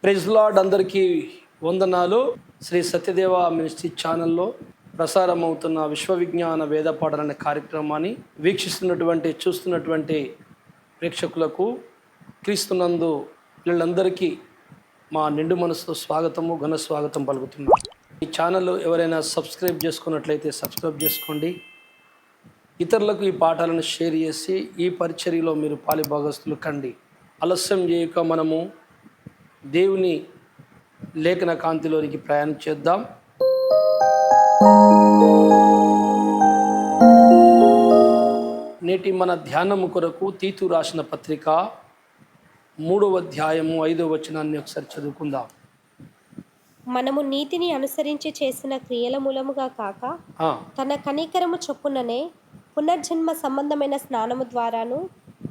Praise lord, అందరికీ వందనాలు. Shri Satyadeva ministry ఛానల్లో ప్రసారం అవుతున్న విశ్వవిజ్ఞాన వేద పాఠన అనే కార్యక్రమాన్ని చూస్తున్నటువంటి ప్రేక్షకులకు క్రీస్తునందు వీళ్ళందరికీ మా నిండు మనసుతో స్వాగతము, ఘన స్వాగతం పలుకుతున్నాం. ఈ ఛానల్ ఎవరైనా సబ్స్క్రైబ్ చేసుకున్నట్లయితే సబ్స్క్రైబ్ చేసుకోండి. ఇతరులకు ఈ పాఠాలను షేర్ చేసి ఈ పరిచర్యలో మీరు పాలిభాగస్తులు కండి. ఆలస్యం చేయక మనము దేవుని లేఖన కాంతిలోనికి ప్రయాణం చేద్దాం. నేటి మన ధ్యానము కొరకు తీతు రాసిన పత్రిక 3వ అధ్యాయము 5వ వచనాన్ని ఒకసారి చదువుకుందాం. మనము నీతిని అనుసరించి చేసిన క్రియల మూలముగా కాక తన కనికరము చొప్పుననే పునర్జన్మ సంబంధమైన స్నానము ద్వారాను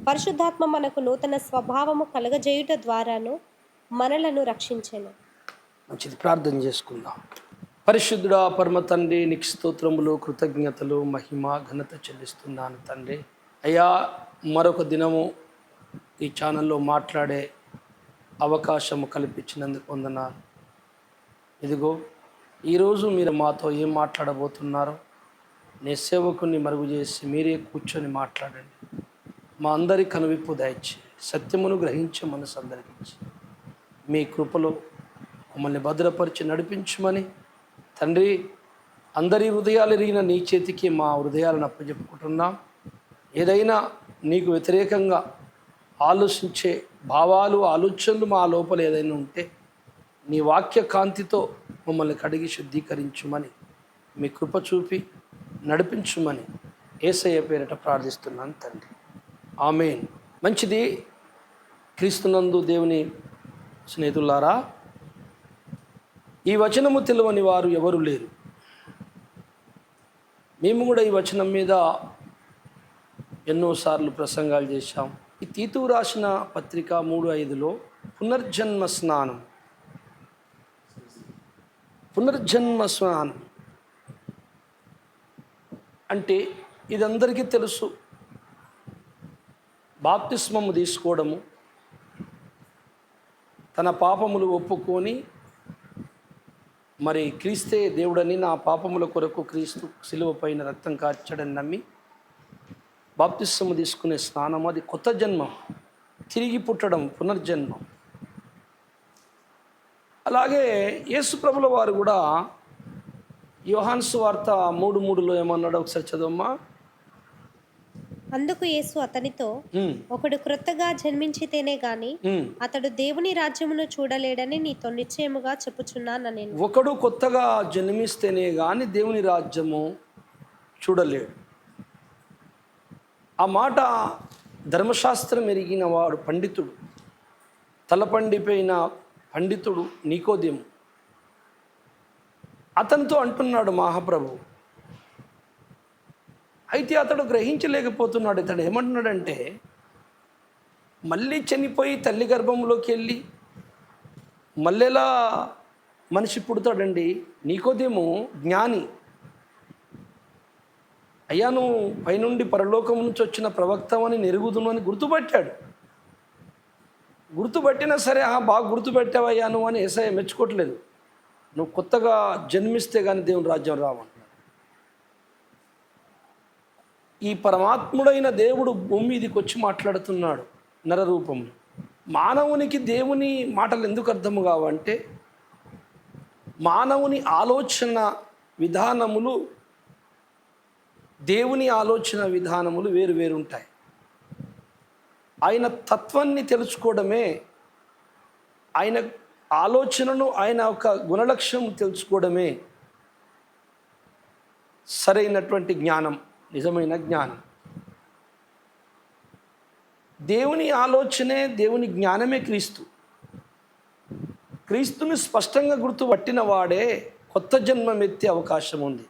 పరిశుద్ధాత్మ మనకు నూతన స్వభావము కలగజేయుట ద్వారాను మనలను రక్షించెను. మంచిది, ప్రార్థన చేసుకుందాం. పరిశుద్ధుడా పరమ తండ్రి, నీకు స్తోత్రములు, కృతజ్ఞతలు, మహిమ, ఘనత చెల్లిస్తున్నాను తండ్రి. అయ్యా, మరొక దినము ఈ ఛానల్లో మాట్లాడే అవకాశము కల్పించినందుకు వందనాలు. ఇదిగో ఈరోజు మీరు మాతో ఏం మాట్లాడబోతున్నారో నీ సేవకుని మరుగు చేసి మీరే కూర్చొని మాట్లాడండి. మా అందరి కనువిప్పు దయచి సత్యమును గ్రహించే మనసు అందరికీ మీ కృపలో మమ్మల్ని భద్రపరిచి నడిపించమని తండ్రి, అందరి హృదయాలు ఎరిగిన నీ చేతికి మా హృదయాలను అప్పచెప్పుకుంటున్నాం. ఏదైనా నీకు వ్యతిరేకంగా ఆలోచించే భావాలు, ఆలోచనలు మా లోపల ఏదైనా ఉంటే నీ వాక్య కాంతితో మమ్మల్ని కడిగి శుద్ధీకరించుమని మీ కృప చూపి నడిపించుమని యేసయ్య పేరిట ప్రార్థిస్తున్నాను తండ్రి, ఆమేన్. మంచిది. క్రీస్తునందు దేవుని స్నేహితులారా, ఈ వచనము తెలియని వారు ఎవరు లేరు. మేము కూడా ఈ వచనం మీద ఎన్నోసార్లు ప్రసంగాలు చేశాం. ఈ తీతు రాసిన పత్రిక 3:5లో పునర్జన్మ స్నానం అంటే ఇదందరికీ తెలుసు. బాప్తిస్మము తీసుకోవడము, తన పాపములు ఒప్పుకొని మరి క్రీస్తే దేవుడని, నా పాపముల కొరకు క్రీస్తు శిలువ పైన రక్తం కార్చడని నమ్మి బాప్తిస్మము తీసుకునే స్నానం. అది కొత్త జన్మం, తిరిగి పుట్టడం, పునర్జన్మం. అలాగే యేసు ప్రభుల వారు కూడా యోహాను సువార్త 3:3లో ఏమన్నాడు ఒకసారి చదవమ్మా. అందుకు యేసు అతనితో, ఒకడు క్రొత్తగా జన్మించితేనే గాని అతడు దేవుని రాజ్యమును చూడలేడని నీతో నిశ్చయముగా చెప్పుచున్నాను నేను. ఒకడు కొత్తగా జన్మిస్తేనే గాని దేవుని రాజ్యము చూడలేడు. ఆ మాట ధర్మశాస్త్రం ఎరిగిన వాడు పండితుడు, తలపండిపోయిన పండితుడు నికోదేము అతనితో అంటున్నాడు మహాప్రభు. అయితే అతడు గ్రహించలేకపోతున్నాడు. ఇతడు ఏమంటున్నాడంటే, మళ్ళీ చనిపోయి తల్లి గర్భంలోకి వెళ్ళి మళ్ళీలా మనిషి పుడతాడండి. నికోదేము జ్ఞాని. అయ్యా, నువ్వు పైనుండి పరలోకం నుంచి వచ్చిన ప్రవక్తమని నెరుగుదును అని గుర్తుపట్టాడు. గుర్తుపట్టినా సరే, బాగా గుర్తుపెట్టావయ్యా నువ్వు అని యేసయ్య మెచ్చుకోవట్లేదు. నువ్వు కొత్తగా జన్మిస్తే కానీ దేవుని రాజ్యం రావంటున్నాడు. ఈ పరమాత్ముడైన దేవుడు భూమి మీదకి వచ్చి మాట్లాడుతున్నాడు నరరూపంలో. మానవునికి దేవుని మాటలు ఎందుకు అర్థము కావంటే, మానవుని ఆలోచన విధానములు, దేవుని ఆలోచన విధానములు వేరు వేరు ఉంటాయి. ఆయన తత్వాన్ని తెలుసుకోవడమే, ఆయన ఆలోచనను, ఆయన యొక్క గుణలక్షణం తెలుసుకోవడమే సరైనటువంటి జ్ఞానం, నిజమైన జ్ఞానం. దేవుని ఆలోచనే, దేవుని జ్ఞానమే క్రీస్తు. క్రీస్తుని స్పష్టంగా గుర్తుపట్టిన వాడే కొత్త జన్మం ఎత్తే అవకాశం ఉంది.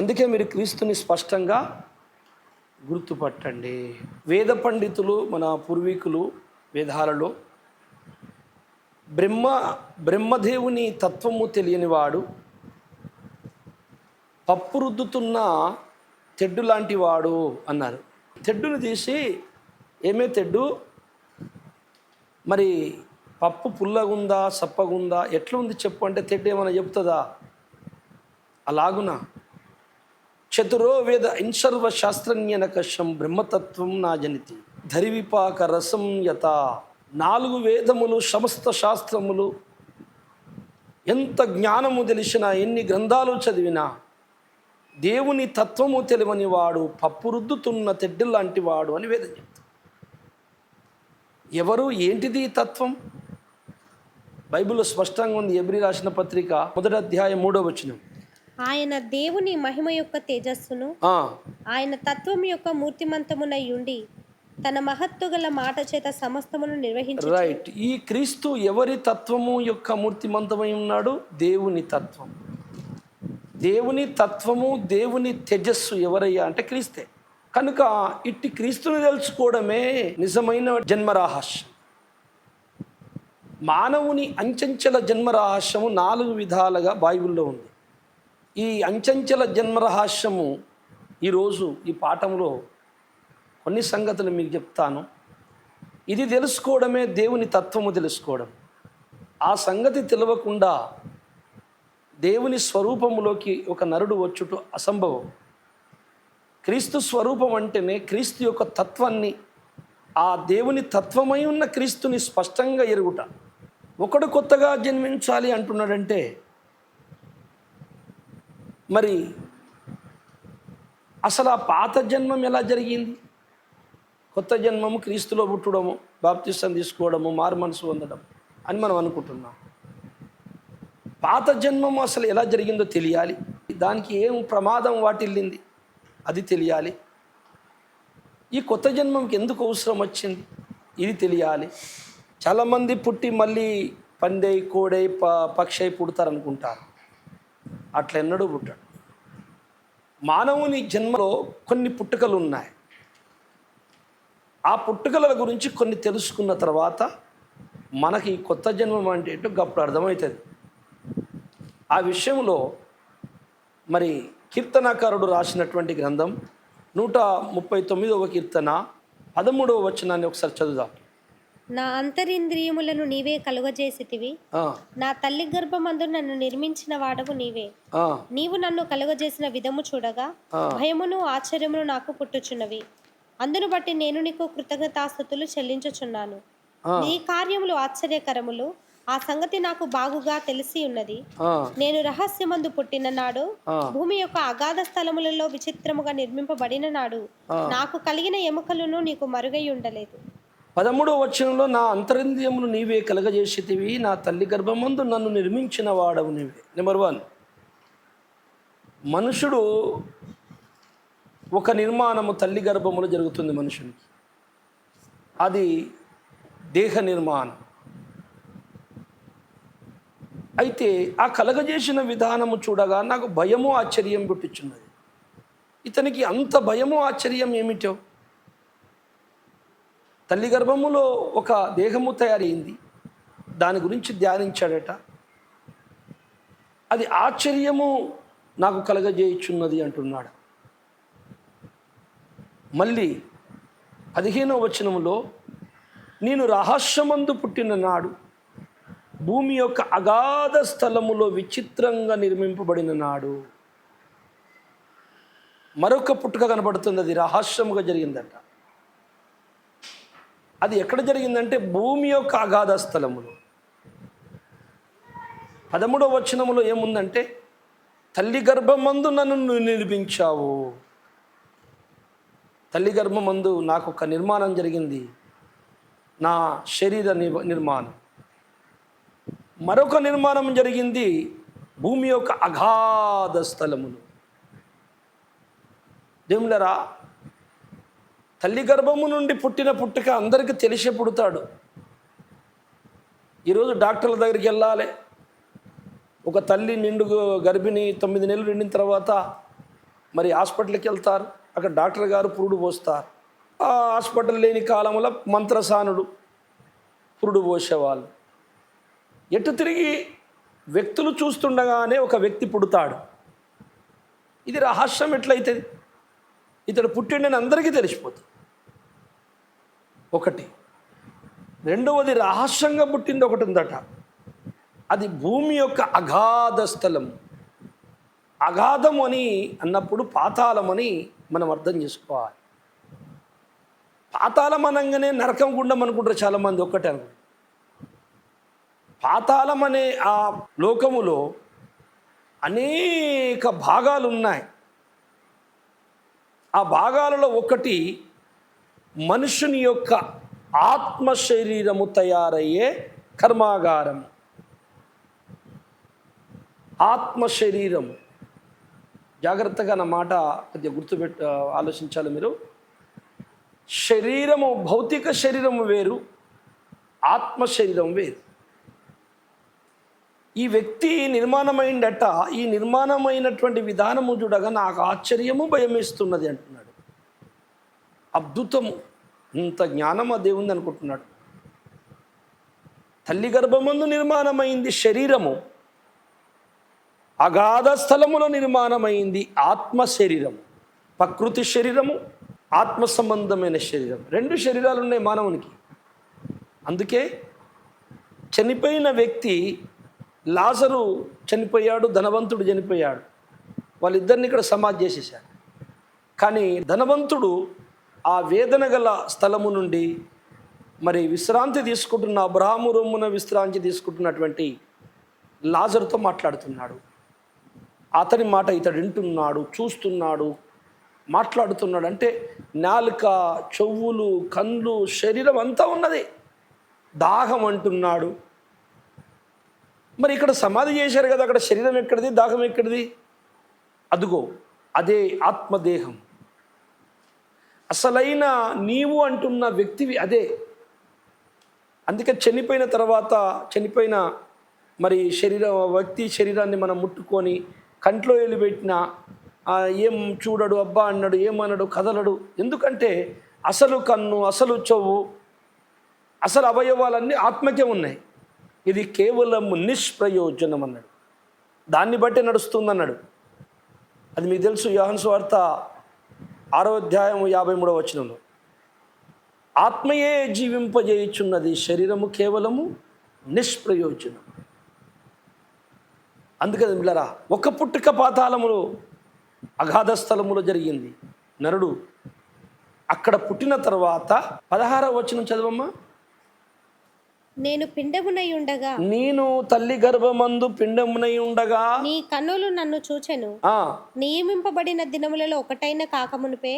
అందుకే మీరు క్రీస్తుని స్పష్టంగా గుర్తుపట్టండి. వేద పండితులు, మన పూర్వీకులు వేదాలలో బ్రహ్మదేవుని తత్వము తెలియని వాడు పప్పు రుద్దుతున్న తెడ్డు లాంటి వాడు అన్నారు. తెడ్డును తీసి, ఏమే తెడ్డు, మరి పప్పు పుల్లగుందా సప్పగుందా ఎట్లుంది చెప్పు అంటే తెడ్డేమన్నా చెప్తుందా? అలాగున చతురో వేద ఇన్సర్వ శాస్త్రజ్ఞన కషం బ్రహ్మతత్వం నా జనితి ధరివిపాక రసం యత. 4 వేదములు సమస్త శాస్త్రములు ఎంత జ్ఞానము తెలిసినా ఎన్ని గ్రంథాలు చదివినా దేవుని తత్వము తెలియని వాడు పప్పు రుద్దుతున్న తెడ్డు లాంటి వాడు అని వేదం చెప్తాడు. ఎవరు ఏంటిది ఈ తత్వం? బైబిల్లో స్పష్టంగా ఉంది. ఎబ్రీ రాసిన పత్రిక 1వ అధ్యాయం 3వ వచనం. ఆయన దేవుని మహిమ యొక్క తేజస్సును ఆయన తత్వం యొక్క మూర్తిమంతమునై ఉండి తన మహత్తు గల మాట చేత సమస్తమును నిర్వహించు. రైట్. ఈ క్రీస్తు ఎవరి తత్వము యొక్క మూర్తిమంతమై ఉన్నాడు? దేవుని తత్వం. దేవుని తత్వము, దేవుని తేజస్సు ఎవరయ్యా అంటే క్రీస్తే. కనుక ఇట్టి క్రీస్తుని తెలుసుకోవడమే నిజమైన జన్మరహస్యం. మానవుని అంచెంచెల జన్మరహస్యము 4 విధాలుగా బైబిల్లో ఉంది. ఈ అంచెంచెల జన్మరహస్యము ఈరోజు ఈ పాఠంలో కొన్ని సంగతులు మీకు చెప్తాను. ఇది తెలుసుకోవడమే దేవుని తత్వము తెలుసుకోవడం. ఆ సంగతి తెలియకుండా దేవుని స్వరూపములోకి ఒక నరుడు వచ్చుట అసంభవం. క్రీస్తు స్వరూపం అంటేనే క్రీస్తు యొక్క తత్వాన్ని, ఆ దేవుని తత్వమై ఉన్న క్రీస్తుని స్పష్టంగా ఎరుగుట. ఒకడు కొత్తగా జన్మించాలి అంటున్నాడంటే మరి అసలు ఆ పాత జన్మం ఎలా జరిగింది? కొత్త జన్మము క్రీస్తులో పుట్టడము, బాప్తిసం తీసుకోవడము, మారు మనసు పొందడం అని మనం అనుకుంటున్నాం. పాత జన్మము అసలు ఎలా జరిగిందో తెలియాలి. దానికి ఏం ప్రమాదం వాటిల్లింది అది తెలియాలి. ఈ కొత్త జన్మంకి ఎందుకు అవసరం వచ్చింది ఇది తెలియాలి. చాలామంది పుట్టి మళ్ళీ పందై కోడై పక్షై పుడతారనుకుంటారు. అట్లా ఎన్నడూ పుట్టాడు. మానవుని జన్మలో కొన్ని పుట్టుకలు ఉన్నాయి. ఆ పుట్టుకల గురించి కొన్ని తెలుసుకున్న తర్వాత మనకి ఈ కొత్త జన్మం అంటే ఏంటో గప్పుడు అర్థమవుతుంది. ఆ విషయంలో మరి కీర్తనాకారుడు రాసినటువంటి గ్రంథం 139వ కీర్తన 13వ వచనాన్ని ఒకసారి చదువుదాం. నా అంతరింద్రియములను నీవే కలుగజేసితివి, నా తల్లి గర్భమందు నన్ను నిర్మించిన వాడవు నీవే. నీవు నన్ను కలుగజేసిన విధము చూడగా భయమును ఆశ్చర్యమును నాకు పుట్టుచున్నవి. అందును బట్టి నేను నీకు కృతజ్ఞతాస్తుతులు చెల్లించుచున్నాను. నీ కార్యములు ఆశ్చర్యకరములు, ఆ సంగతి నాకు బాగుగా తెలిసి ఉన్నది. నేను రహస్యమందు పుట్టిన నాడు, భూమి యొక్క అగాధ స్థలములలో విచిత్రముగా నిర్మింపబడిన నాడు నాకు కలిగిన ఎముకలను నీకు మరుగై ఉండలేదు. 13వ వచనంలో నా అంతరింద్రియములు నీవే కలగజేసితివి, నా తల్లి గర్భమందు నన్ను నిర్మించిన వాడవు నీవే. నెంబర్ 1, మనుషుడు ఒక నిర్మాణము తల్లి గర్భములో జరుగుతుంది మనుషునికి. అది దేహ నిర్మాణం. అయితే ఆ కలగజేసిన విధానము చూడగా నాకు భయము ఆశ్చర్యం పుట్టించున్నది. ఇతనికి అంత భయము ఆశ్చర్యం ఏమిటో? తల్లి గర్భములో ఒక దేహము తయారైంది, దాని గురించి ధ్యానించాడట. అది ఆశ్చర్యము నాకు కలగజేయుచున్నది అంటున్నాడు. మళ్ళీ 15వ వచనములో నేను రహస్యమందు పుట్టిన నాడు, భూమి యొక్క అగాధ స్థలములో విచిత్రంగా నిర్మింపబడిన నాడు. మరొక పుట్టుక కనబడుతుంది. అది రహస్యముగా జరిగిందట. అది ఎక్కడ జరిగిందంటే భూమి యొక్క అగాధ స్థలములో. 13వ వచనములో ఏముందంటే తల్లి గర్భమందు నన్ను నిర్మించావు. తల్లి గర్భమందు నాకు ఒక నిర్మాణం జరిగింది, నా శరీర నిర్మాణం. మరొక నిర్మాణం జరిగింది భూమి యొక్క అగాధ స్థలములు. దేవులరా, తల్లి గర్భము నుండి పుట్టిన పుట్టుక అందరికీ తెలిసే పుడతాడు. ఈరోజు డాక్టర్ల దగ్గరికి వెళ్ళాలి. ఒక తల్లి గర్భిణి 9 నెలలు నిండిన తర్వాత మరి హాస్పిటల్కి వెళ్తారు. అక్కడ డాక్టర్ గారు పురుడు పోస్తారు. ఆ హాస్పిటల్ లేని కాలంలో మంత్రసానుడు పురుడు పోసేవాళ్ళు. ఎటు తిరిగి వ్యక్తులు చూస్తుండగానే ఒక వ్యక్తి పుడతాడు. ఇది రహస్యం ఎట్లయితుంది? ఇతడు పుట్టిండని అందరికీ తెలిసిపోతుంది. ఒకటి. రెండవది రహస్యంగా పుట్టింది ఒకటి ఉందట. అది భూమి యొక్క అగాధ స్థలం. అగాధం అని అన్నప్పుడు పాతాళం అని మనం అర్థం చేసుకోవాలి. పాతాళం అనగానే నరకం గుండం అనుకుంటారు చాలామంది. ఒక్కటే అనుకుంటారు. పాతాళం అనే ఆ లోకములో అనేక భాగాలు ఉన్నాయి. ఆ భాగాలలో ఒకటి మనుషుని యొక్క ఆత్మ శరీరము తయారయ్యే కర్మాగారం. ఆత్మ శరీరం, జాగ్రత్తగా నా మాట కొద్దిగా ఆలోచించాలి మీరు. శరీరము, భౌతిక శరీరము వేరు, ఆత్మ శరీరం వేరు. ఈ వ్యక్తి నిర్మాణమైందట. ఈ నిర్మాణమైనటువంటి విధానము చూడగా నాకు ఆశ్చర్యము భయమేస్తున్నది అంటున్నాడు. అద్భుతము, ఇంత జ్ఞానం ఆ దేవుంది అనుకుంటున్నాడు. తల్లి గర్భమందు నిర్మాణమైంది శరీరము, అగాధ స్థలములో నిర్మాణమైంది ఆత్మ శరీరము. ప్రకృతి శరీరము, ఆత్మ సంబంధమైన శరీరం, రెండు శరీరాలు ఉన్నాయి మానవునికి. అందుకే చనిపోయిన వ్యక్తి, లాజరు చనిపోయాడు, ధనవంతుడు చనిపోయాడు. వాళ్ళిద్దరిని ఇక్కడ సమాధి చేసేసాడు. కానీ ధనవంతుడు ఆ వేదన గల స్థలము నుండి మరి విశ్రాంతి తీసుకుంటున్న, అబ్రహాము రొమ్మున విశ్రాంతి తీసుకుంటున్నటువంటి లాజరుతో మాట్లాడుతున్నాడు. అతని మాట ఇతడు వింటున్నాడు, చూస్తున్నాడు, మాట్లాడుతున్నాడు. అంటే నాలుక, చెవులు, కళ్ళు, శరీరం అంతా ఉన్నది. దాహం అంటున్నాడు. మరి ఇక్కడ సమాధి చేశారు కదా, అక్కడ శరీరం ఎక్కడిది, దాహం ఎక్కడిది? అదుగో అదే ఆత్మదేహం. అసలైన నీవు అంటున్న వ్యక్తివి అదే. అందుకే చనిపోయిన తర్వాత, చనిపోయిన మరి వ్యక్తి శరీరాన్ని మనం ముట్టుకొని కంట్లో వెళ్ళిపెట్టినా ఏం చూడడు, అబ్బా అన్నాడు, ఏమన్నాడు, కదలడు. ఎందుకంటే అసలు కన్ను, అసలు చెవు, అసలు అవయవాలన్నీ ఆత్మకే ఉన్నాయి. ఇది కేవలం నిష్ప్రయోజనం అన్నాడు. దాన్ని బట్టి నడుస్తుందన్నాడు. అది మీకు తెలుసు. యోహాను సువార్త 6వ అధ్యాయం 53వ వచనంలో, ఆత్మయే జీవింపజేయుచున్నది, శరీరము కేవలము నిష్ప్రయోజనం. అందుకని మిల్లరా, ఒక పుట్టుక పాతాళములో, అగాధ స్థలములో జరిగింది. నరుడు అక్కడ పుట్టిన తర్వాత 16వ వచనం చదవమ్మా. నేను పిండమునై ఉండగా, నేను తల్లి గర్భమందు పిండమునై ఉండగా నీ కన్నులు నన్ను చూచెను. నియమింపబడిన దినములలో ఒకటైన కాకమునుపే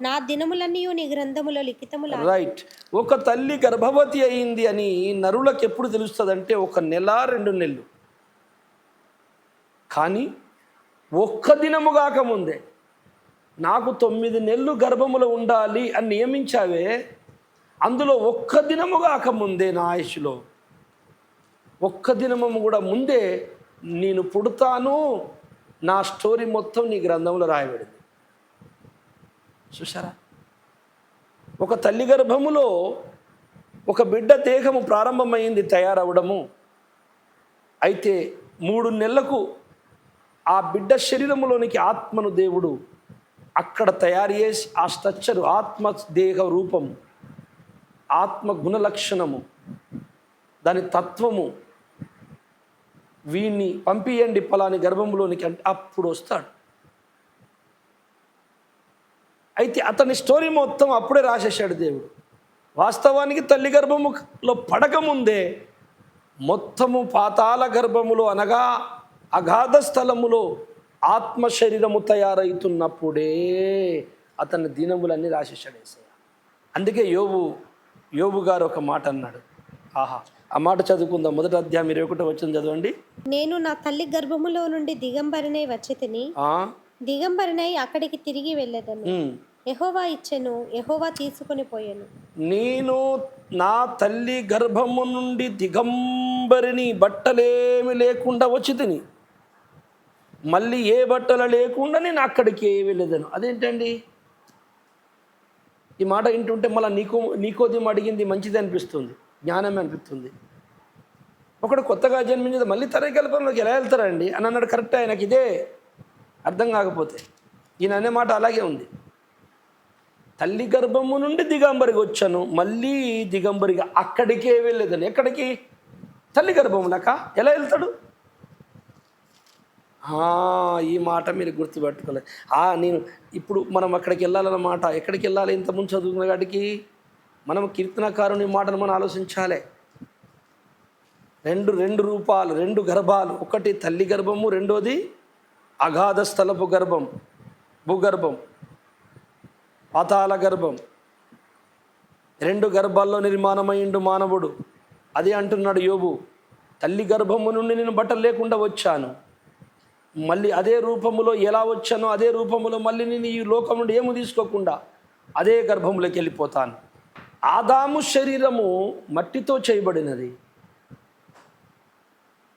నా దినములన్నీ నీ గ్రంథములో లిఖితములు. రైట్. ఒక తల్లి గర్భవతి అయింది అని నరులకు ఎప్పుడు తెలుస్తుంది అంటే 1 నెల 2 నెలలు. కానీ ఒక్క దినము కాకముందే నాకు 9 నెలలు గర్భములో ఉండాలి అని నియమించావే, అందులో ఒక్క దినము కాకముందే, నా ఆయుష్లో ఒక్క దినము కూడా ముందే నేను పుడతాను, నా స్టోరీ మొత్తం నీ గ్రంథంలో రాయబడింది. చూసారా? ఒక తల్లి గర్భములో ఒక బిడ్డ దేహము ప్రారంభమైంది తయారవడము. అయితే 3 నెలలకు ఆ బిడ్డ శరీరములోనికి ఆత్మను దేవుడు అక్కడ తయారు చేసి, ఆ స్ట్రక్చరు, ఆత్మ దేహ రూపము, ఆత్మ గుణలక్షణము, దాని తత్వము, వీణ్ణి పంపియండి పలాని గర్భంలోనికి అంటే అప్పుడు వస్తాడు. అయితే అతని స్టోరీ మొత్తం అప్పుడే రాసేసాడు దేవుడు. వాస్తవానికి తల్లి గర్భములో పడకముందే మొత్తము పాతాళ గర్భములో, అనగా అగాధ స్థలములో ఆత్మ శరీరము తయారవుతున్నప్పుడే అతని దినములన్నీ రాసేసాడు యేసయ్య. అందుకే యోబు గారు ఒక మాట అన్నాడు. ఆహా, ఆ మాట చదువుకుందాం. 1వ అధ్యాయం 21వ వచనం చదవండి. నేను నా తల్లి గర్భములో నుండి దిగంబరినై వచ్చితిని, దిగంబరినై అక్కడికి తిరిగి వెళ్ళేదను. యెహోవా ఇచ్చెను, యెహోవా తీసుకొని పోయాను. నేను నా తల్లి గర్భము నుండి దిగంబరిని, బట్టలేమి లేకుండా వచ్చితిని, మళ్ళీ ఏ బట్టలు లేకుండా నేను అక్కడికి వెళ్ళేదను. అదేంటండి? ఈ మాట వింటుంటే మళ్ళీ నీకోదేమో అడిగింది మంచిది అనిపిస్తుంది, జ్ఞానమే అనిపిస్తుంది. ఒకడు కొత్తగా జన్మించేది మళ్ళీ తరగల్పంలోకి ఎలా వెళ్తారండి అని అన్నాడు. కరెక్ట్, ఆయనకి ఇదే అర్థం కాకపోతే. ఈయన అనే మాట అలాగే ఉంది. తల్లి గర్భము నుండి దిగంబరికి వచ్చాను, మళ్ళీ దిగంబరిగా అక్కడికే వెళ్ళేదని. ఎక్కడికి? తల్లి గర్భంలోక ఎలా వెళ్తాడు? ఈ మాట మీరు గుర్తుపెట్టుకోలేదు. నేను ఇప్పుడు మనం అక్కడికి వెళ్ళాలన్నమాట. ఎక్కడికి వెళ్ళాలి? ఇంతకుముందు చదువుకున్న వాటికి మనం కీర్తనకారుని మాటను మనం ఆలోచించాలి. రెండు రూపాలు, రెండు గర్భాలు. ఒకటి తల్లి గర్భము, రెండోది అగాధ స్థలపు గర్భం, భూగర్భం, పాతాళ గర్భం. రెండు గర్భాల్లో నిర్మాణమైండు మానవుడు. అదే అంటున్నాడు యోబు, తల్లి గర్భము నుండి నేను బట్టలు లేకుండా వచ్చాను, మళ్ళీ అదే రూపములో ఎలా వచ్చానో అదే రూపములో మళ్ళీ నేను ఈ లోకం నుండి ఏమి తీసుకోకుండా అదే గర్భంలోకి వెళ్ళిపోతాను. ఆదాము శరీరము మట్టితో చేయబడినది,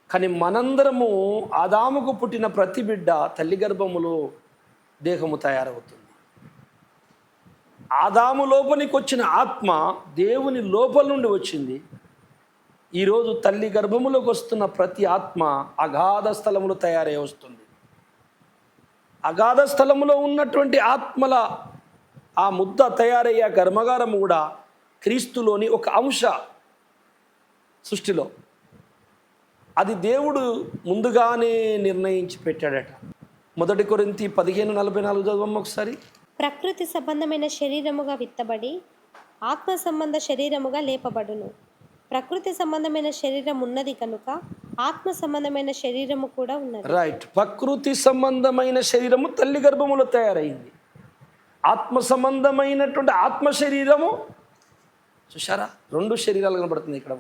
కానీ మనందరము ఆదాముకు పుట్టిన ప్రతి బిడ్డ తల్లి గర్భములో దేహము తయారవుతుంది. ఆదాము లోపలికి వచ్చిన ఆత్మ దేవుని లోపల నుండి వచ్చింది. ఈరోజు తల్లి గర్భములోకి వస్తున్న ప్రతి ఆత్మ అగాధ స్థలములో తయారై వస్తుంది. అగాధ స్థలములో ఉన్నటువంటి ఆత్మల ఆ ముద్ద తయారయ్యే కర్మగారము కూడా క్రీస్తులోని ఒక అంశ సృష్టిలో. అది దేవుడు ముందుగానే నిర్ణయించి పెట్టాడట. 1 కొరింథీ 15:44 చదవమ్మ ఒకసారి. ప్రకృతి సంబంధమైన శరీరముగా విత్తబడి ఆత్మ సంబంధ శరీరముగా లేపబడును. ప్రకృతి సంబంధమైన శరీరం ఉన్నది కనుక ఆత్మ సంబంధమైన శరీరము కూడా ఉన్నది. రైట్. ప్రకృతి సంబంధమైన శరీరము తల్లి గర్భములో తయారైంది. ఆత్మ సంబంధమైనటువంటి ఆత్మ శరీరము, చూశారా, 2 శరీరాలు కనబడుతుంది ఇక్కడ.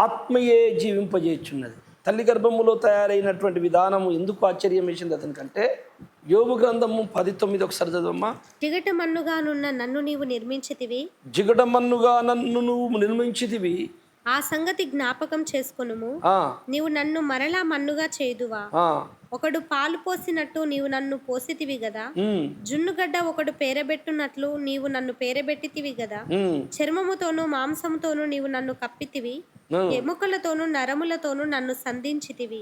ఆత్మయే జీవింపజేయుచున్నది. తల్లి గర్భములో తయారైనటువంటి విధానము ఎందుకు ఆశ్చర్యం వేసింది అతనికంటే, యోబు గ్రంథము 10:9 ఒకసారి చదవమ్మా. జిగటమన్నుగానున్న నన్ను నీవు నిర్మించితివి, జిగటమన్నుగా నన్ను నువ్వు నిర్మించితివి, ఆ సంగతి జ్ఞాపకం చేసుకొనుము. నీవు నన్ను మరలా మన్నుగా చేయుదువా? ఒకడు పాలు పోసినట్టు నీవు నన్ను పోసితివి గదా. జున్నుగడ్డ ఒకడు పేరబెట్టునట్లు నీవు నన్ను పేరబెట్టితివి గదా. చర్మముతోనూ మాంసముతోనూ నీవు నన్ను కప్పితివి, ఎముకలతోనూ నరములతోనూ నన్ను సంధించితివి.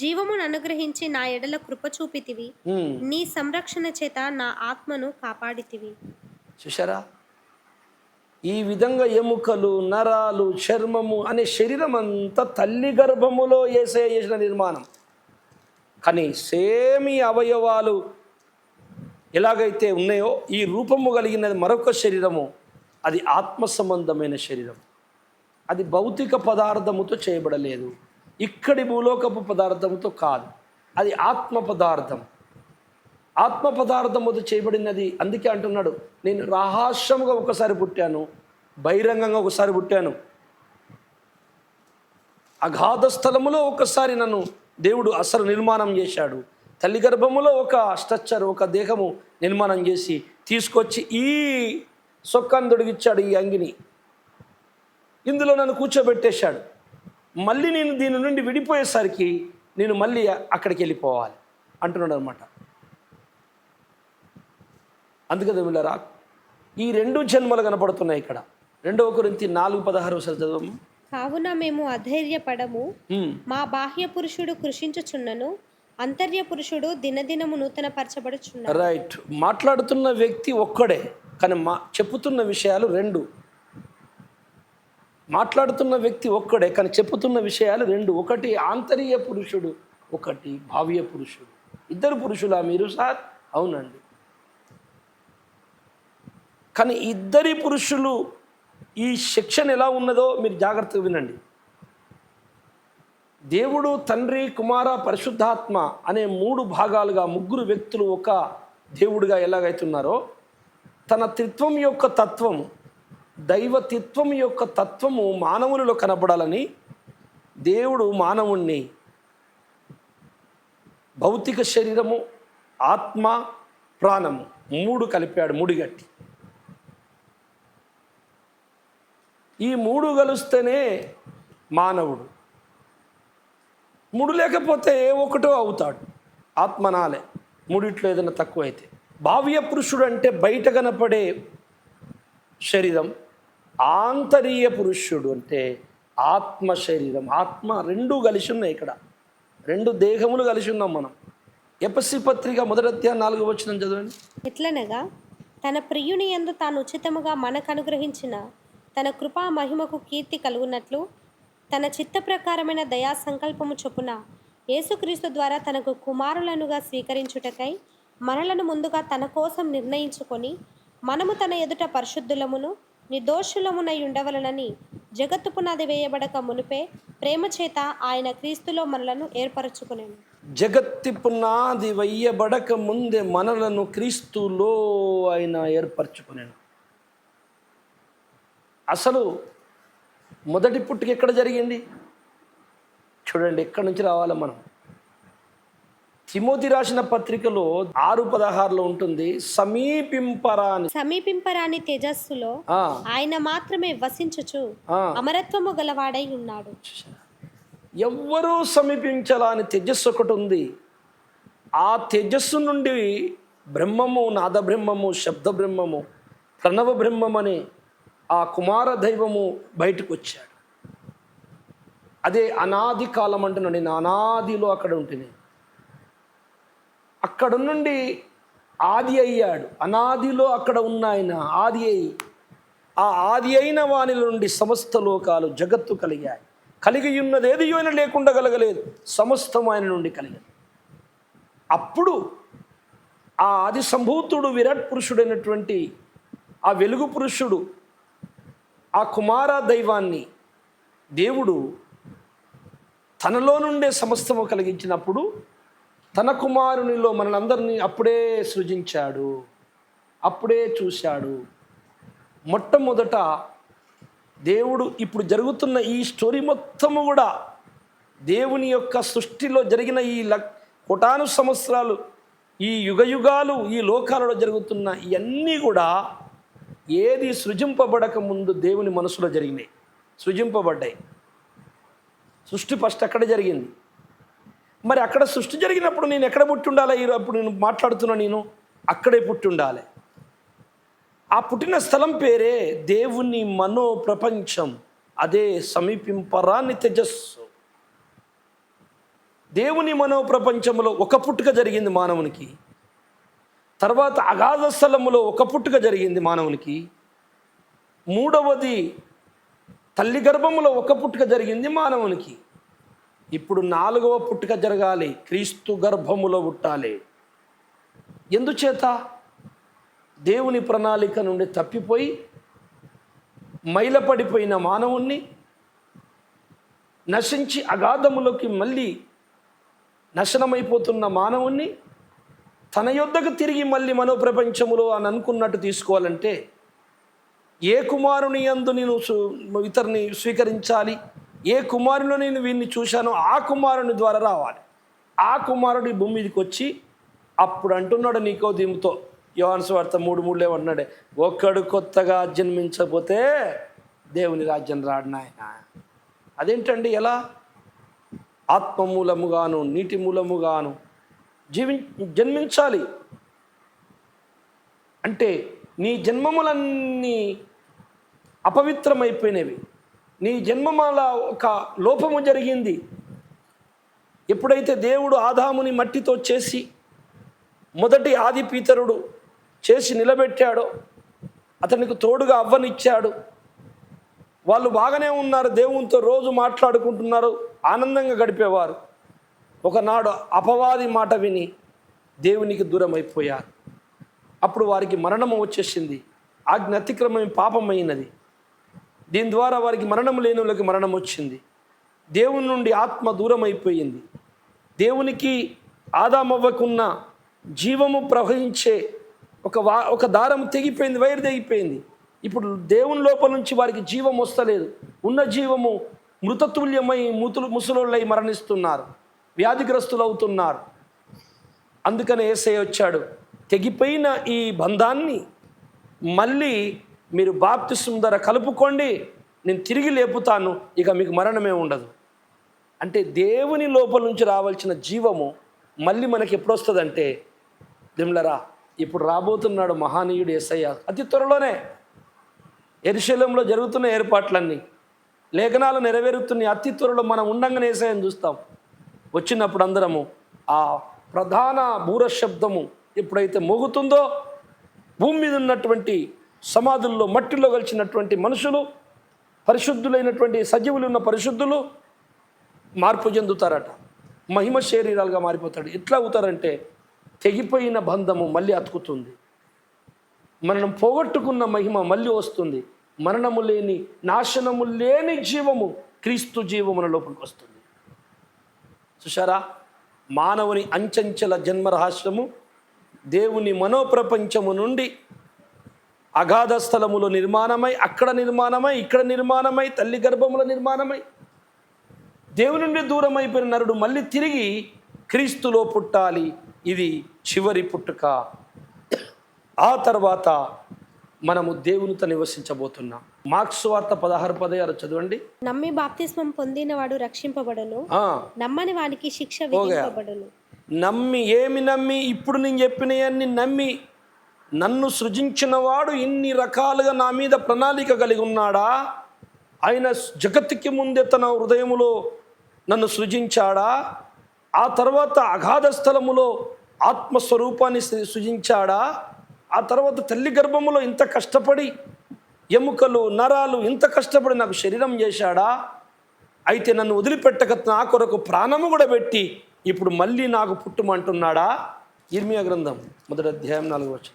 జీవమును అనుగ్రహించి నా ఎడల కృప చూపితివి, నీ సంరక్షణ చేత నా ఆత్మను కాపాడితివి. చూశారా, ఈ విధంగా ఎముకలు, నరాలు, చర్మము అనే శరీరం అంతా తల్లి గర్భములో యేసయ్య చేసిన నిర్మాణం. కానీ సేమ్ ఈ అవయవాలు ఎలాగైతే ఉన్నాయో ఈ రూపము కలిగినది మరొక శరీరము, అది ఆత్మ సంబంధమైన శరీరం. అది భౌతిక పదార్థముతో చేయబడలేదు, ఇక్కడి భూలోకపు పదార్థముతో కాదు, అది ఆత్మ పదార్థం. ఆత్మ పదార్థముతో చేయబడినది. అందుకే అంటున్నాడు, నేను రహస్యముగా ఒకసారి పుట్టాను, బహిరంగంగా ఒకసారి పుట్టాను, అగాధ స్థలములో ఒకసారి నన్ను దేవుడు అసలు నిర్మాణం చేశాడు. తల్లి గర్భములో ఒక స్ట్రక్చర్, ఒక దేహము నిర్మాణం చేసి తీసుకొచ్చి ఈ సొక్కాన్ని తొడిగిచ్చాడు, ఈ అంగిని ఇందులో నన్ను కూర్చోబెట్టేశాడు. మళ్ళీ నేను దీని నుండి విడిపోయేసరికి నేను మళ్ళీ అక్కడికి వెళ్ళిపోవాలి అంటున్నాడు అనమాట. అందుకే దేవులారా, ఈ 2 జన్మలు కనపడుతున్నాయి ఇక్కడ. 2 కొరింథీ 4:16 చదవము. కావున మేము అధైర్యపడము, మా బాహ్య పురుషుడు కృషించుచున్నను, అంతర్య పురుషుడు దినదినము నూతన పరచబడుచున్నాడు. రైట్. మాట్లాడుతున్న వ్యక్తి ఒక్కడే, కానీ చెప్పుతున్న విషయాలు 2. మాట్లాడుతున్న వ్యక్తి ఒక్కడే, కానీ చెప్పుతున్న విషయాలు 2. ఒకటి ఆంతర్య పురుషుడు, ఒకటి భావ్య పురుషుడు. 2 పురుషులా మీరు సార్? అవునండి. కానీ 2 పురుషులు ఈ సెక్షన్ ఎలా ఉన్నదో మీరు జాగ్రత్తగా వినండి. దేవుడు తండ్రి, కుమార, పరిశుద్ధాత్మ అనే 3 భాగాలుగా 3 వ్యక్తులు ఒక దేవుడిగా ఎలాగైతున్నారో, తన త్రిత్వం యొక్క తత్వము, దైవతిత్వం యొక్క తత్వము మానవులలో కనబడాలని దేవుడు మానవుణ్ణి భౌతిక శరీరము, ఆత్మ, ప్రాణము 3 కలిపాడు, ముడిగట్టి. ఈ 3 కలిస్తేనే మానవుడు. 3 లేకపోతే ఒకటో అవుతాడు, ఆత్మనాలే. 3 ఏదైనా తక్కువైతే. భావ్య పురుషుడు అంటే బయట కనపడే శరీరం, ఆంతరీయ పురుషుడు అంటే ఆత్మ శరీరం. ఆత్మ 2 కలిసి ఉన్నాయి ఇక్కడ, 2 దేహములు కలిసి ఉన్నాం మనం. ఎఫెసీ పత్రిక 1 అధ్యాయం 4వ వచనం చదవండి. ఎట్లనగా తన ప్రియుని యందు తాను ఉచితముగా మనకు అనుగ్రహించిన తన కృపా మహిమకు కీర్తి కలుగునట్లు తన చిత్త ప్రకారమైన దయా సంకల్పము చొప్పున యేసుక్రీస్తు ద్వారా తనకు కుమారులనుగా స్వీకరించుటకై మనలను ముందుగా తన కోసం నిర్ణయించుకొని మనము తన ఎదుట పరిశుద్ధులమును నిర్దోషులమునై ఉండవలనని జగత్తు పునాది వేయబడక మునిపే ప్రేమ చేత ఆయన క్రీస్తులో మనలను ఏర్పరచుకునేను. జగత్తి పునాది వేయబడక ముందే మనలను క్రీస్తులో ఆయన ఏర్పరచుకునేను. అసలు మొదటి పుట్టుక ఎక్కడ జరిగింది చూడండి. ఎక్కడి నుంచి రావాలి మనం? తిమోతి రాసిన పత్రికలో 6:16 ఉంటుంది, సమీపింపరాని తేజస్సులో ఆయన మాత్రమే వసించుచు అమరత్వము గలవాడై ఉన్నాడు. ఎవ్వరూ సమీపించాలని తేజస్సు ఒకటి ఉంది. ఆ తేజస్సు నుండి బ్రహ్మము, నాద బ్రహ్మము, శబ్ద బ్రహ్మము, ప్రణవ బ్రహ్మమని ఆ కుమార దైవము బయటకు వచ్చాడు. అదే అనాది కాలం అంటున్నాను నేను. అనాదిలో అక్కడ ఉంటుంది. అక్కడ నుండి ఆది అయ్యాడు. అనాదిలో అక్కడ ఉన్న ఆయన ఆది అయి, ఆ ఆది అయిన వాని నుండి సమస్త లోకాలు జగత్తు కలిగాయి. కలిగి ఉన్నది ఏది ఆయన లేకుండా కలగలేదు. సమస్తం ఆయన నుండి కలిగింది. అప్పుడు ఆ ఆది సంభూతుడు, విరాట్ పురుషుడైనటువంటి ఆ వెలుగు పురుషుడు, ఆ కుమార దైవాన్ని దేవుడు తనలో నుండే సమస్తము కలిగించినప్పుడు తన కుమారునిలో మనందరినీ అప్పుడే సృజించాడు, అప్పుడే చూశాడు. మొట్టమొదట దేవుడు ఇప్పుడు జరుగుతున్న ఈ స్టోరీ మొత్తము కూడా దేవుని యొక్క సృష్టిలో జరిగిన ఈ కోటాను సంవత్సరాలు, ఈ యుగయుగాలు, ఈ లోకాలలో జరుగుతున్న ఇవన్నీ కూడా ఏది సృజింపబడక ముందు దేవుని మనసులో జరిగినాయి, సృజింపబడ్డాయి. సృష్టి ఫస్ట్ అక్కడ జరిగింది. మరి అక్కడ సృష్టి జరిగినప్పుడు నేను ఎక్కడ పుట్టి ఉండాలి? అప్పుడు నేను మాట్లాడుతున్నా, నేను అక్కడే పుట్టి ఉండాలి. ఆ పుట్టిన స్థలం పేరే దేవుని మనో ప్రపంచం. అదే సమీపింపరాని తేజస్సు. దేవుని మనో ప్రపంచంలో ఒక పుట్టుక జరిగింది మానవునికి. తర్వాత అగాధ స్థలములో ఒక పుట్టుక జరిగింది మానవునికి. మూడవది తల్లి గర్భములో ఒక పుట్టుక జరిగింది మానవునికి. ఇప్పుడు 4వ పుట్టుక జరగాలి, క్రీస్తు గర్భములో పుట్టాలి. ఎందుచేత? దేవుని ప్రణాళిక నుండి తప్పిపోయి మైలపడిపోయిన మానవుణ్ణి నశించి అగాధములోకి మళ్ళీ నాశనమైపోతున్న మానవుణ్ణి తన యొద్దకు తిరిగి మళ్ళీ మనోప్రపంచములో అని అనుకున్నట్టు తీసుకోవాలంటే ఏ కుమారుని యందు నేను ఇతరుని స్వీకరించాలి, ఏ కుమారులో నేను వీడిని చూశానో ఆ కుమారుని ద్వారా రావాలి. ఆ కుమారుడు ఈ భూమి మీదకి వచ్చి అప్పుడు అంటున్నాడు నికోదేముతో, యోహాను సువార్త 3:3 అన్నాడే, ఒక్కడు కొత్తగా జన్మించకపోతే దేవుని రాజ్యం రాడు నాయన. అదేంటండి? ఎలా? ఆత్మ మూలముగాను నీటి మూలముగాను జన్మించాలి. అంటే నీ జన్మములన్నీ అపవిత్రమైపోయినవి. నీ జన్మముల ఒక లోపము జరిగింది. ఎప్పుడైతే దేవుడు ఆదాముని మట్టితో చేసి మొదటి ఆది పీతరుడు చేసి నిలబెట్టాడో, అతనికి తోడుగా అవ్వనిచ్చాడు. వాళ్ళు బాగానే ఉన్నారు, దేవునితో రోజు మాట్లాడుకుంటున్నారు, ఆనందంగా గడిపేవారు. ఒకనాడు అపవాది మాట విని దేవునికి దూరం అయిపోయారు. అప్పుడు వారికి మరణము వచ్చేసింది. ఆజ్ఞ అతిక్రమం పాపమైనది. దీని ద్వారా వారికి మరణం లేని వాళ్ళకి మరణం వచ్చింది. దేవుని నుండి ఆత్మ దూరం అయిపోయింది. దేవునికి ఆదామవ్వకున్న జీవము ప్రవహించే ఒక దారం తెగిపోయింది, వైరు తెగిపోయింది. ఇప్పుడు దేవుని లోపల నుంచి వారికి జీవం వస్తలేదు. ఉన్న జీవము మృతతుల్యమై ముసలోళ్ళై మరణిస్తున్నారు, వ్యాధిగ్రస్తులు అవుతున్నారు. అందుకనే యేసయ్య వచ్చాడు. తెగిపోయిన ఈ బంధాన్ని మళ్ళీ మీరు బాప్తిస్మం ద్వారా కలుపుకోండి, నేను తిరిగి లేపుతాను, ఇక మీకు మరణమే ఉండదు. అంటే దేవుని లోపల నుంచి రావాల్సిన జీవము మళ్ళీ మనకి ఎప్పుడు వస్తుందంటే, దిమ్లరా ఇప్పుడు రాబోతున్నాడు మహానీయుడు యేసయ్య. అతి త్వరలోనే యెరూషలేములో జరుగుతున్న ఏర్పాట్లన్నీ, లేఖనాలు నెరవేరుతున్నాయి. అతి త్వరలో మనం ఉండంగానే యేసయ్యను చూస్తాం. వచ్చినప్పుడు అందరము ఆ ప్రధాన బూర శబ్దము ఎప్పుడైతే మోగుతుందో భూమి మీద ఉన్నటువంటి సమాధుల్లో మట్టిలో కలిసినటువంటి మనుషులు, పరిశుద్ధులైనటువంటి సజీవులు ఉన్న పరిశుద్ధులు మార్పు చెందుతారట, మహిమ శరీరాలుగా మారిపోతాడు. ఎట్లా అవుతారంటే తెగిపోయిన బంధము మళ్ళీ అతుకుతుంది, మనం పోగొట్టుకున్న మహిమ మళ్ళీ వస్తుంది, మరణము లేని నాశనము లేని జీవము క్రీస్తు జీవమున లోపలికి వస్తుంది. చూశారా, మానవుని అంచంచల జన్మ రహస్యము దేవుని మనోప్రపంచము నుండి అగాధ స్థలములో నిర్మాణమై, అక్కడ నిర్మాణమై, ఇక్కడ నిర్మాణమై, తల్లి గర్భముల నిర్మాణమై దేవుని నుండి దూరం అయిపోయిన నరుడు మళ్ళీ తిరిగి క్రీస్తులో పుట్టాలి. ఇది చివరి పుట్టుక. ఆ తర్వాత మనము దేవునితో నివసించబోతున్నాం. మార్క్స్ వార్త 16:16 చదవండి. నమ్మి బాప్తిస్మం పొందిన వాడు రక్షింపబడును, నమ్మని వానికి శిక్ష విధింపబడును. నమ్మి ఇప్పుడు నేను చెప్పినవన్నీ నమ్మి నన్ను సృజించిన వాడు ఇన్ని రకాలుగా నా మీద ప్రణాళిక కలిగి ఉన్నాడా, ఆయన జగత్తుకి ముందే తన హృదయములో నన్ను సృజించాడా, ఆ తర్వాత అగాధ స్థలములో ఆత్మస్వరూపాన్ని సృజించాడా, ఆ తర్వాత తల్లి గర్భములో ఇంత కష్టపడి ఎముకలు నరాలు ఇంత కష్టపడి నాకు శరీరం చేశాడా, అయితే నన్ను వదిలిపెట్టక నా కొరకు ప్రాణము కూడా పెట్టి ఇప్పుడు మళ్ళీ నాకు పుట్టుమంటున్నాడా. ఇర్మియా గ్రంథం 1:4.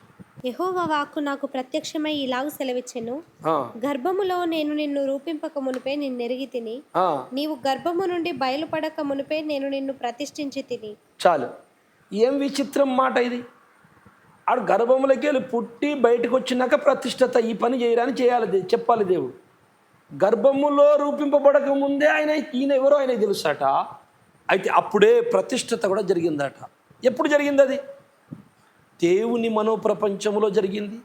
యెహోవా వాక్కు నాకు ప్రత్యక్షమై ఇలాగ సెలవిచ్చెను, గర్భములో నేను నిన్ను రూపింపక మునిపే నిన్నెరిగి తిని, నీవు గర్భము నుండి బయలుపడక మునిపే నేను నిన్ను ప్రతిష్ఠించి తిని. చాలు, ఏం విచిత్రం మాట ఇది. ఆడు గర్భములకి వెళ్ళి పుట్టి బయటకు వచ్చినాక ప్రతిష్టత, ఈ పని చేయరాని చేయాలి, చెప్పాలి దేవుడు. గర్భములో రూపింపబడక ముందే ఈయన ఎవరో ఆయనకు తెలుసట. అయితే అప్పుడే ప్రతిష్టత కూడా జరిగిందట. ఎప్పుడు జరిగింది అది? దేవుని మనోప్రపంచములో జరిగింది,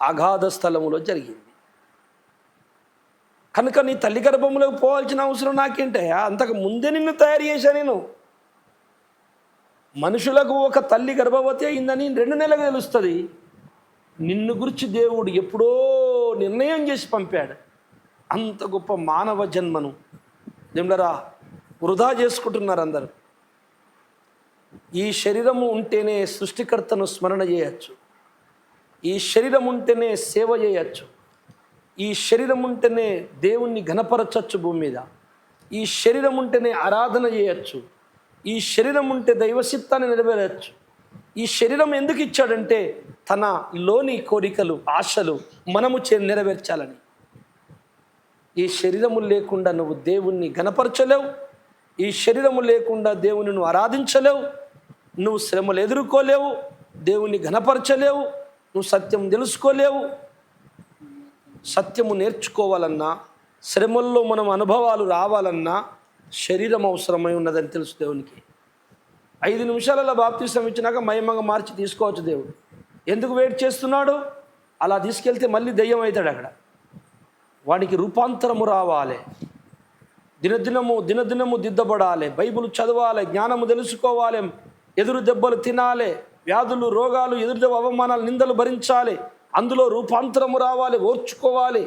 అగాధ స్థలములో జరిగింది. కనుక నీ తల్లి గర్భంలోకి పోవాల్సిన అవసరం నాకేంటే, అంతకు ముందే నిన్ను తయారు చేశా నేను. మనుషులకు ఒక తల్లి గర్భవతి అయిందని 2 నెలలకు తెలుస్తుంది. నిన్ను గురించి దేవుడు ఎప్పుడో నిర్ణయం చేసి పంపాడు. అంత గొప్ప మానవ జన్మను నిమ్మలరా వృధా చేసుకుంటున్నారు అందరు. ఈ శరీరము ఉంటేనే సృష్టికర్తను స్మరణ చేయవచ్చు, ఈ శరీరం ఉంటేనే సేవ చేయవచ్చు, ఈ శరీరం ఉంటేనే దేవుణ్ణి ఘనపరచచ్చు భూమి మీద, ఈ శరీరం ఉంటేనే ఆరాధన చేయవచ్చు, ఈ శరీరం ఉంటే దైవచిత్తాన్ని నెరవేరచ్చు. ఈ శరీరం ఎందుకు ఇచ్చాడంటే తన లోని కోరికలు ఆశలు మనము నెరవేర్చాలని. ఈ శరీరము లేకుండా నువ్వు దేవుణ్ణి ఘనపరచలేవు, ఈ శరీరము లేకుండా దేవుని నువ్వు ఆరాధించలేవు, నువ్వు శ్రమలు ఎదుర్కోలేవు, దేవుణ్ణి ఘనపరచలేవు, నువ్వు సత్యం తెలుసుకోలేవు. సత్యము నేర్చుకోవాలన్నా, శ్రమల్లో మనం అనుభవాలు రావాలన్నా శరీరం అవసరమై ఉన్నదని తెలుసు దేవునికి. 5 నిమిషాలలో బాప్తిసం ఇచ్చినాక మహిమగా మార్చి తీసుకోవచ్చు దేవుడు. ఎందుకు వెయిట్ చేస్తున్నాడు? అలా తీసుకెళ్తే మళ్ళీ దెయ్యం అవుతాడు అక్కడ. వాడికి రూపాంతరము రావాలి, దినదినము దిద్దబడాలి, బైబిల్ చదవాలి, జ్ఞానము తెలుసుకోవాలి, ఎదురు దెబ్బలు తినాలి, వ్యాధులు రోగాలు ఎదురు అవమానాలు నిందలు భరించాలి, అందులో రూపాంతరము రావాలి, ఓర్చుకోవాలి.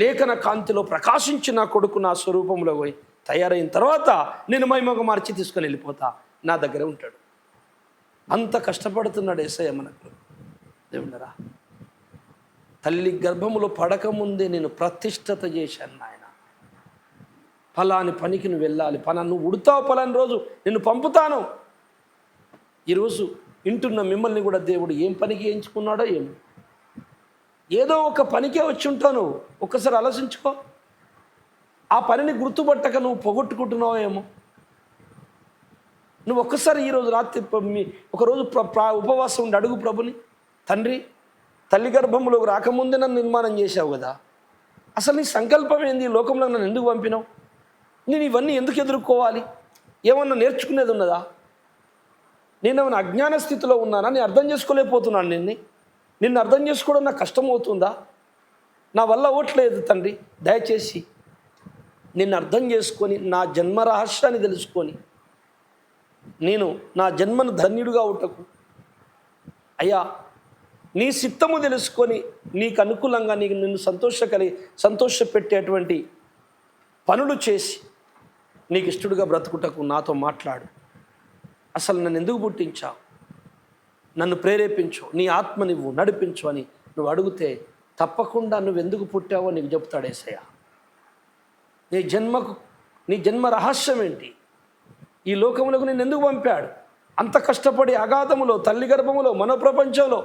లేఖన కాంతిలో ప్రకాశించిన కొడుకు నా స్వరూపంలో పోయి తయారైన తర్వాత నేను మహిమగా మార్చి తీసుకొని వెళ్ళిపోతా, నా దగ్గర ఉంటాడు. అంత కష్టపడుతున్నాడు యేసయ్య మనకు. దేవుడరా, తల్లి గర్భములో పడకముందే నేను ప్రతిష్టత చేశాను నాయన. ఫలాని పనికి నువ్వు వెళ్ళాలి, నువ్వు ఉడతావు, ఫలాని రోజు నిన్ను పంపుతాను. ఈరోజు వింటున్న మిమ్మల్ని కూడా దేవుడు ఏం పనికి ఎంచుకున్నాడో ఏమో. ఏదో ఒక పనికే వచ్చి ఉంటావు నువ్వు. ఒక్కసారి ఆలోచించుకో. ఆ పనిని గుర్తుపట్టక నువ్వు పోగొట్టుకుంటున్నావు ఏమో. నువ్వు ఒక్కసారి ఈరోజు రాత్రి ఒకరోజు ఉపవాసం ఉండి అడుగు ప్రభుని, తండ్రి తల్లి గర్భంలోకి రాకముందే నన్ను నిర్మాణం చేశావు కదా, అసలు నీ సంకల్పం ఏంది? లోకంలో నన్ను ఎందుకు పంపినావు? నేను ఇవన్నీ ఎందుకు ఎదుర్కోవాలి? ఏమన్నా నేర్చుకునేది ఉన్నదా? నేనేమన్నా అజ్ఞాన స్థితిలో ఉన్నానా? నేను అర్థం చేసుకోలేకపోతున్నాను. నిన్ను అర్థం చేసుకోవడం నాకు కష్టమవుతుందా? నా వల్ల అవ్వట్లేదు తండ్రి. దయచేసి నిన్ను అర్థం చేసుకొని నా జన్మ రహస్యాన్ని తెలుసుకొని నేను నా జన్మను ధన్యుడిగా ఉంటకు అయ్యా నీ చిత్తము తెలుసుకొని నీకు అనుకూలంగా నిన్ను సంతోషపెట్టేటువంటి పనులు చేసి నీకు ఇష్టడుగా బ్రతుకుటకు నాతో మాట్లాడు. అసలు నన్ను ఎందుకు పుట్టించావు? నన్ను ప్రేరేపించు, నీ ఆత్మ నువ్వు నడిపించు అని నువ్వు అడిగితే తప్పకుండా నువ్వు ఎందుకు పుట్టావో నీకు చెప్తాడు యేసయ్య. నీ జన్మ రహస్యం ఏంటి, ఈ లోకములకు నేను ఎందుకు పంపాడు, అంత కష్టపడి అగాధములో తల్లి గర్భములో మనోప్రపంచంలో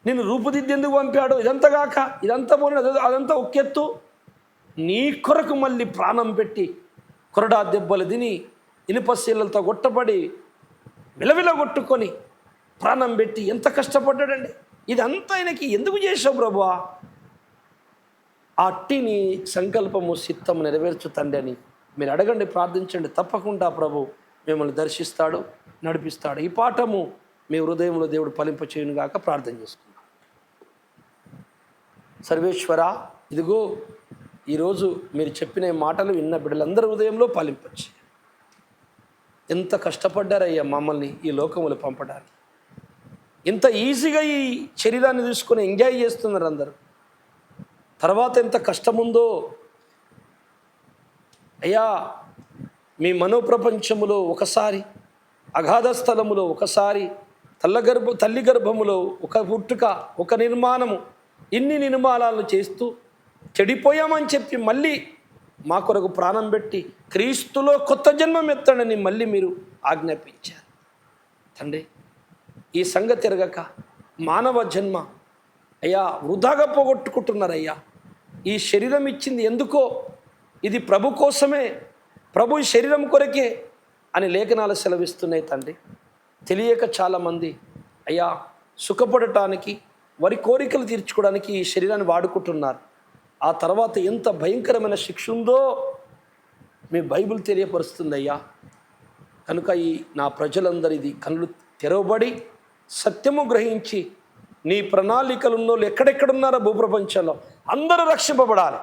నేను రూపుదిద్దేందుకు పంపాడు. ఇదంతా పోయిన అదంతా ఒకెత్తు, నీ కొరకు మళ్ళీ ప్రాణం పెట్టి కొరడా దెబ్బలు తిని ఇనుపశీలతో కొట్టబడి విలవిల కొట్టుకొని ప్రాణం పెట్టి ఎంత కష్టపడ్డాడండి. ఇదంతా ఆయనకి ఎందుకు చేసావు ప్రభువా? అట్టిని సంకల్పము చిత్తము నెరవేర్చు తండ్రి అని మీరు అడగండి, ప్రార్థించండి. తప్పకుండా ప్రభు మిమ్మల్ని దర్శిస్తాడు, నడిపిస్తాడు. ఈ పాఠము మీ హృదయంలో దేవుడు ఫలింపచేయును గాక. ప్రార్థన చేసుకుందాం. సర్వేశ్వర, ఇదిగో ఈరోజు మీరు చెప్పిన మాటలు విన్న బిడ్డలందరి హృదయంలో ఫలింపచ్చు. ఎంత కష్టపడ్డారయ్యా మమ్మల్ని ఈ లోకములు పంపడానికి. ఎంత ఈజీగా ఈ శరీరాన్ని తీసుకొని ఎంజాయ్ చేస్తున్నారు అందరూ. తర్వాత ఎంత కష్టముందో అయ్యా. మీ మనోప్రపంచములో ఒకసారి, అగాధ స్థలములో ఒకసారి, తల్లి గర్భములో ఒక పుట్టుక, ఒక నిర్మాణము, ఇన్ని నిర్మాణాలను చేస్తూ చెడిపోయామని చెప్పి మళ్ళీ మా కొరకు ప్రాణం పెట్టి క్రీస్తులో కొత్త జన్మం ఎత్తాడని మళ్ళీ మీరు ఆజ్ఞాపించారు తండ్రి. ఈ సంగతి ఎరగక మానవ జన్మ అయ్యా వృధాగా పోగొట్టుకుంటున్నారయ్యా. ఈ శరీరం ఇచ్చింది ఎందుకో, ఇది ప్రభు కోసమే, ప్రభు శరీరం కొరకే అని లేఖనాలు సెలవిస్తున్నాయి తండ్రి. తెలియక చాలామంది అయ్యా సుఖపడటానికి, వారి కోరికలు తీర్చుకోవడానికి ఈ శరీరాన్ని వాడుకుంటున్నారు. ఆ తర్వాత ఎంత భయంకరమైన శిక్ష ఉందో మీ బైబిల్ తెలియపరుస్తుందయ్యా. కనుక ఈ నా ప్రజలందరిది కళ్ళు తెరవబడి సత్యము గ్రహించి నీ ప్రణాళికలున్నో ఎక్కడెక్కడున్నారో భూప్రపంచంలో అందరూ రక్షింపబడాలి.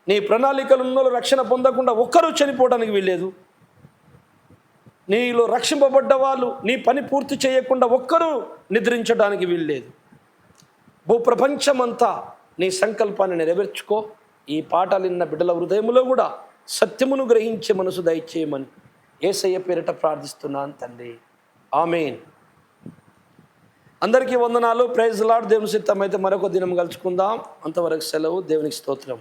నీ ప్రణాళికలున్నో రక్షణ పొందకుండా ఒక్కరూ చనిపోవడానికి వీల్లేదు. నీలో రక్షింపబడ్డ వాళ్ళు నీ పని పూర్తి చేయకుండా ఒక్కరూ నిద్రించడానికి వీల్లేదు. భూప్రపంచమంతా నీ సంకల్పాన్ని నెరవేర్చుకో. ఈ పాఠాలు విన్న బిడ్డల హృదయంలో కూడా సత్యమును గ్రహించే మనసు దయచేయమని యేసయ్య పేరిట ప్రార్థిస్తున్నాను తండ్రి. ఆమేన్. అందరికీ వందనాలు. Praise Lord. దేవుని చిత్తమైతే మరొక దినం కలుసుకుందాం. అంతవరకు సెలవు. దేవునికి స్తోత్రం.